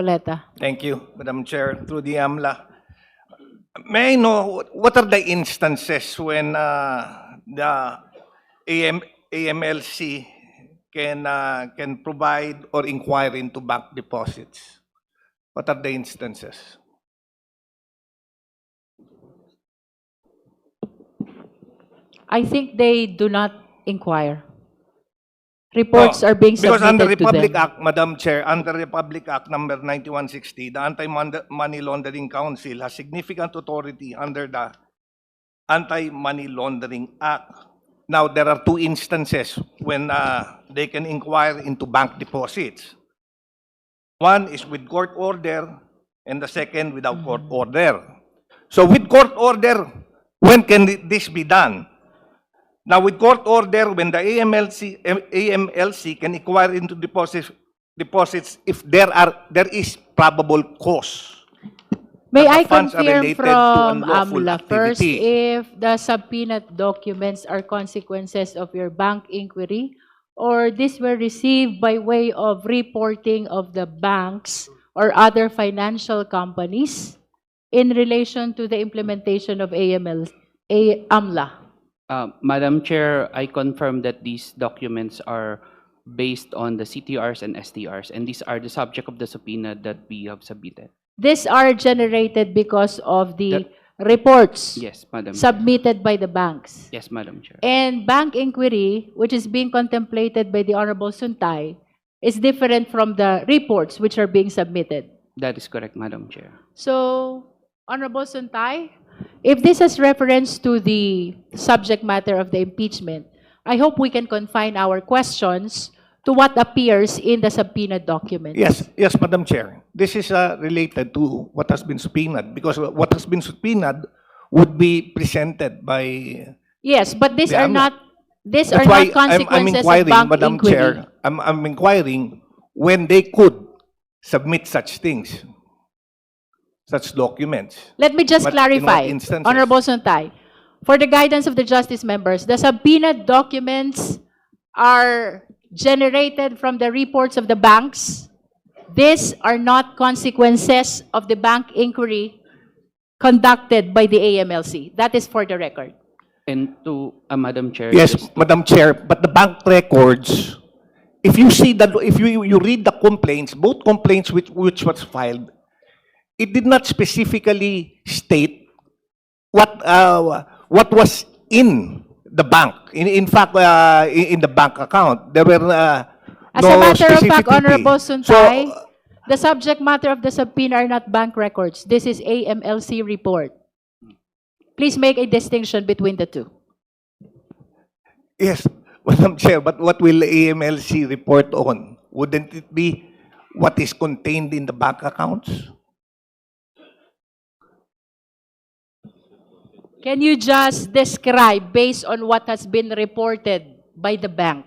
Coleta. Thank you, Madam Chair. Through the AMLA, may I know what are the instances when the AMLC can provide or inquire into bank deposits? What are the instances? I think they do not inquire. Reports No, are being because under submitted to Republic them. Act, Madam Chair, under Republic Act number 9160, the Anti-Money Laundering Council has significant authority under the Anti-Money Laundering Act. Now, there are two instances when they can inquire into bank deposits. One is with court order, and the second without court order. So with court order, when can this be done? Now, with court order, when the AMLC can inquire into deposits if there is probable cause. May that the I funds are confirm related to from unlawful AMLA first activity. if the subpoenaed documents are consequences of your bank inquiry, or these were received by way of reporting of the banks or other financial companies in relation to the implementation of AMLA? Madam Chair, I confirm that these documents are based on the CTRs and STRs, and these are the subject of the subpoena that we have submitted. These are generated because of the That- reports Yes, Madam Chair. submitted by the banks. Yes, Madam Chair. And bank inquiry, which is being contemplated by the Honorable Suntay, is different from the reports which are being submitted. That is correct, Madam Chair. So, Honorable Suntay, if this has reference to the subject matter of the impeachment, I hope we can confine our questions to what appears in the subpoenaed documents. Yes, Madam Chair. This is related to what has been subpoenaed, because what has been subpoenaed would be presented by... Yes, but these are AMLA. not these That's are why not consequences I'm of inquiring, bank Madam inquiry. Chair. I'm inquiring when they could submit such things, such documents. Let me just But in what clarify, instances? Honorable Suntay, for the guidance of the justice members, the subpoenaed documents are generated from the reports of the banks. These are not consequences of the bank inquiry conducted by the AMLC. That is for the record. And to Madam Chair. Yes, just- Madam Chair, but the bank records, if you see that, if you read the complaints, both complaints which was filed, it did not specifically state what was in the bank. In fact, in the bank account, there were As no a matter of fact, specificity. Honorable Suntay, So, the subject matter of the subpoena are not bank records. This is AMLC report. Please make a distinction between the two. yes, Madam Chair, but what will AMLC report on? Wouldn't it be what is contained in the bank accounts? Can you just describe based on what has been reported by the bank?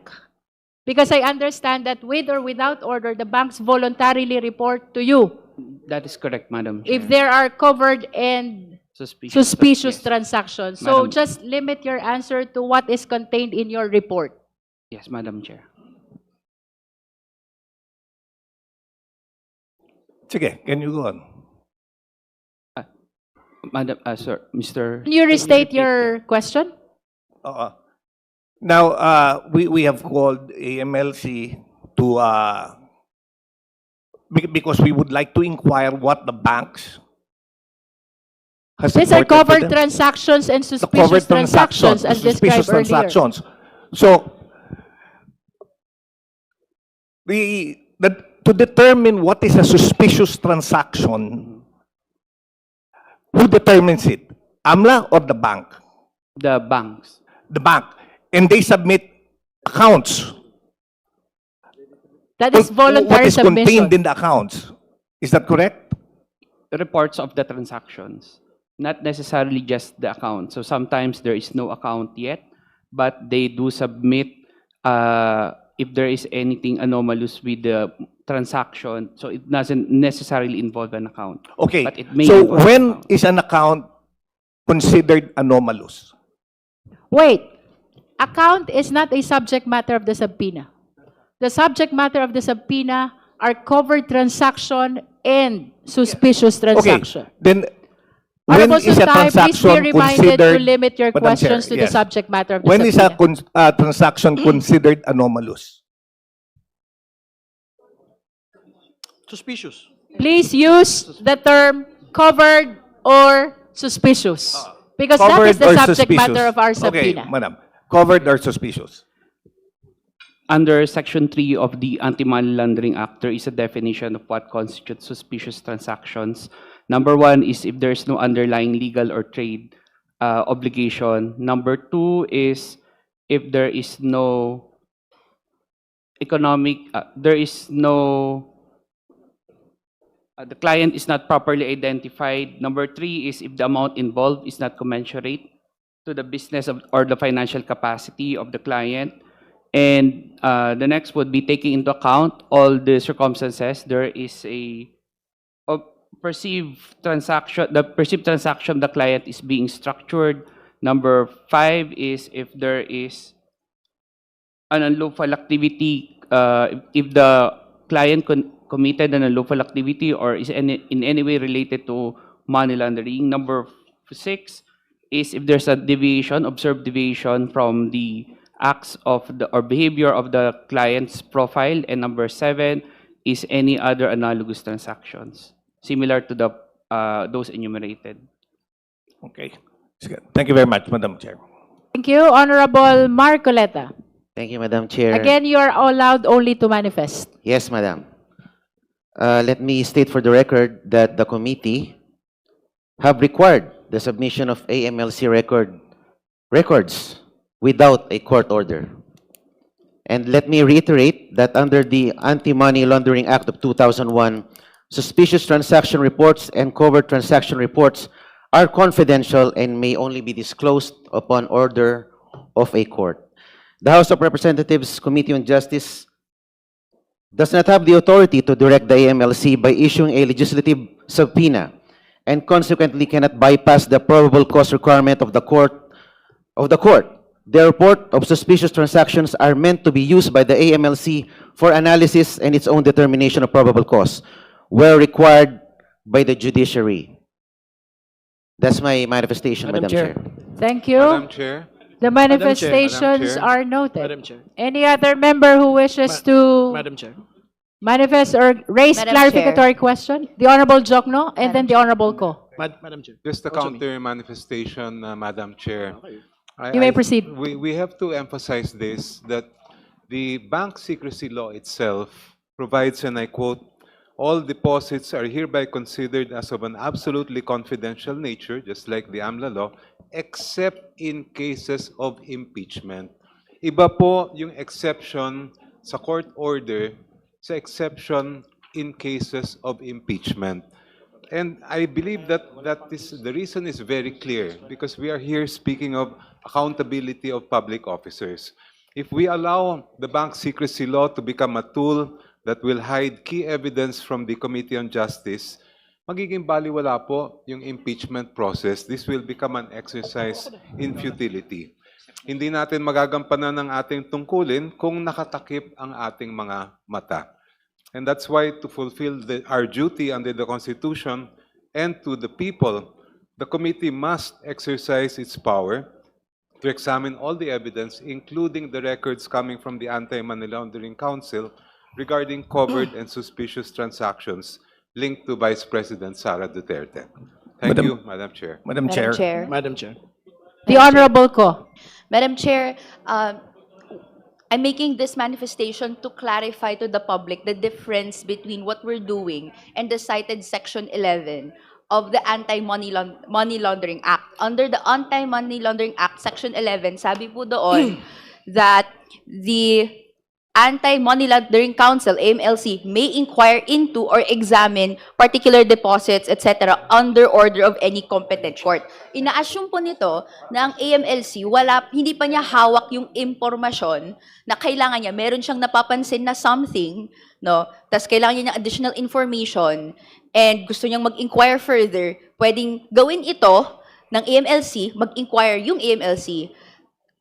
Because I understand that with or without order, the banks voluntarily report to you That is correct, Madam Chair. if there are covered and suspicious yes. transactions. So Madam- just limit your answer to what is contained in your report. Yes, Madam Chair. Sige, can you go on? Madam, sir, Mr. Can you restate repeat your question? Now, we have called AMLC to, because we would like to inquire what the banks has These are reported to covered them. transactions and The suspicious covered transactions as suspicious described earlier. transactions. So, to determine what is a suspicious transaction, who determines it? AMLA or the bank? The banks. The bank. And they submit accounts. That is What voluntary is contained submission. in the accounts? Is that correct? Reports of the transactions, not necessarily just the account. So sometimes there is no account yet, but they do submit if there is anything anomalous with the transaction. So it doesn't necessarily involve an account. Okay. But it may So involve when an account. is an account considered anomalous? Wait, account is not a subject matter of the subpoena. The subject matter of the subpoena are covered transaction and suspicious Okay, transaction. then when Honorable is a Suntay, please be transaction reminded to considered... limit your Madam Chair, questions to the yes. subject matter of the When is a subpoena. transaction considered anomalous? Suspicious. Please use the term covered or suspicious. Because that is the Covered or subject matter suspicious? of our Okay, subpoena. madam. Covered or suspicious? Under Section 3 of the Anti-Money Laundering Act, there is a definition of what constitutes suspicious transactions. Number one is if there's no underlying legal or trade obligation. Number two is if there is no the client is not properly identified. Number three is if the amount involved is not commensurate to the business or the financial capacity of the client. And the next would be taking into account all the circumstances. There is a perceived transaction, the perceived transaction of the client is being structured. Number five is if there is an unlawful activity, if the client committed an unlawful activity or is in any way related to money laundering. Number six is if there's a deviation, observed deviation from the acts of the or behavior of the client's profile. And number seven is any other analogous transactions similar to the those enumerated. Okay. Sige. Thank you very much, Madam Chair. Thank you. Honorable Marcoleta. Thank you, Madam Chair. Again, you are allowed only to manifest. Yes, Madam. Let me state for the record that the committee have required the submission of AMLC records without a court order. And let me reiterate that under the Anti-Money Laundering Act of 2001, suspicious transaction reports and covert transaction reports are confidential and may only be disclosed upon order of a court. The House of Representatives Committee on Justice does not have the authority to direct the AMLC by issuing a legislative subpoena and consequently cannot bypass the probable cause requirement of the court. The report of suspicious transactions are meant to be used by the AMLC for analysis and its own determination of probable cause, where required by the judiciary. That's my manifestation, Madam Chair. Thank you. Madam Chair, The manifestations Chair. are noted. Madam Chair. Any other member who wishes to Madam Chair. manifest or raise Madam clarificatory question? The Honorable Jokno and then the Honorable Ko. Madam Chair. just a Also me. counter manifestation, Madam Chair. Okay. You may proceed. We have to emphasize this, that the bank secrecy law itself provides, and I quote, all deposits are hereby considered as of an absolutely confidential nature, just like the AMLA law, except in cases of impeachment. Iba po yung exception sa court order sa exception in cases of impeachment. And I believe that the reason is very clear because we are here speaking of accountability of public officers. If we allow the bank secrecy law to become a tool that will hide key evidence from the Committee on Justice, magiging baliwala po yung impeachment process. This will become an exercise in futility. Hindi natin magagampanan ng ating tungkulin kung nakatakip ang ating mga mata. And that's why to fulfill our duty under the Constitution and to the people, the committee must exercise its power to examine all the evidence, including the records coming from the Anti-Money Laundering Council regarding covered and suspicious transactions linked to Vice President Sara Duterte. Thank you, Madam Chair. Madam Chair. Madam Chair. The Honorable Ko. Madam Chair, I'm making this manifestation to clarify to the public the difference between what we're doing and the cited Section 11 of the Anti-Money Laundering Act. Under the Anti-Money Laundering Act, Section 11, sabi po doon that the Anti-Money Laundering Council, AMLC, may inquire into or examine particular deposits, etc., under order of any competent court. Ina-assume po nito na ang AMLC, hindi pa niya hawak yung impormasyon na kailangan niya. Meron siyang napapansin na something, no? Tas kailangan niya ng additional information and gusto niyang mag-inquire further. Pwedeng gawin ito ng AMLC, mag-inquire yung AMLC,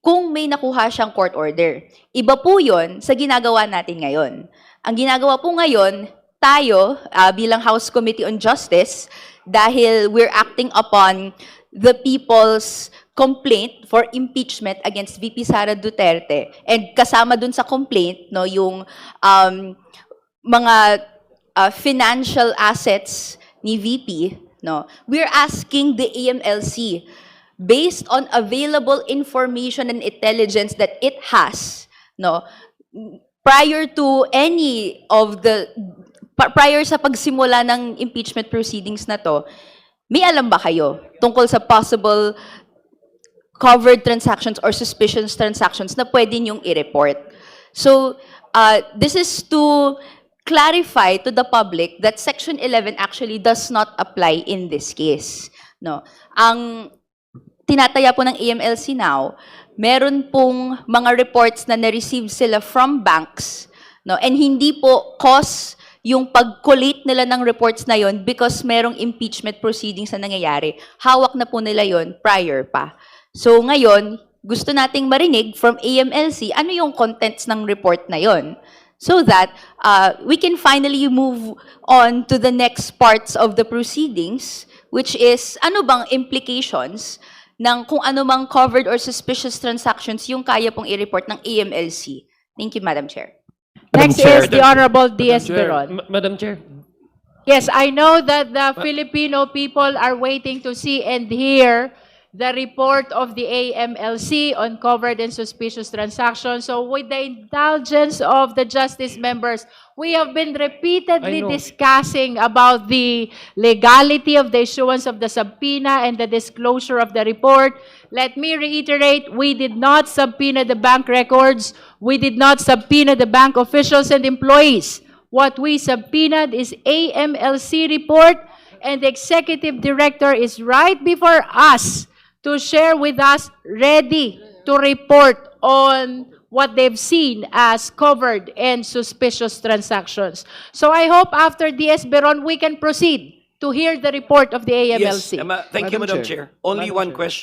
kung may nakuha siyang court order. Iba po yun sa ginagawa natin ngayon. Ang ginagawa po ngayon, tayo, bilang House Committee on Justice, dahil we're acting upon the people's complaint for impeachment against VP Sara Duterte. And kasama dun sa complaint, no, yung mga financial assets ni VP, no, we're asking the AMLC, based on available information and intelligence that it has, no, prior to any of the, prior sa pagsimula ng impeachment proceedings na to, may alam ba kayo tungkol sa possible covered transactions or suspicious transactions na pwede niyong i-report? So, this is to clarify to the public that Section 11 actually does not apply in this case. No, ang tinataya po ng AMLC now, meron pong mga reports na na-receive sila from banks, no, and hindi po cause yung pag-collate nila ng reports na yon because merong impeachment proceedings na nangyayari. Hawak na po nila yon prior pa. So ngayon, gusto nating marinig from AMLC ano yung contents ng report na yon, so that we can finally move on to the next parts of the proceedings, which is ano bang implications ng kung ano mang covered or suspicious transactions yung kaya pong i-report ng AMLC. Thank you, Madam Chair. Next is the Honorable D.S. Beron. Madam Chair. Yes, I know that the Filipino people are waiting to see and hear the report of the AMLC on covered and suspicious transactions. So with the indulgence of the justice members, we have been repeatedly I know. discussing about the legality of the issuance of the subpoena and the disclosure of the report. Let me reiterate, we did not subpoena the bank records. We did not subpoena the bank officials and employees. What we subpoenaed is AMLC report, and the executive director is right before us to share with us, ready to report on what they've seen as covered and suspicious transactions. So I hope after DS Beron, we can proceed to hear the report of the AMLC. Yes, thank you, Madam Chair. Only one question.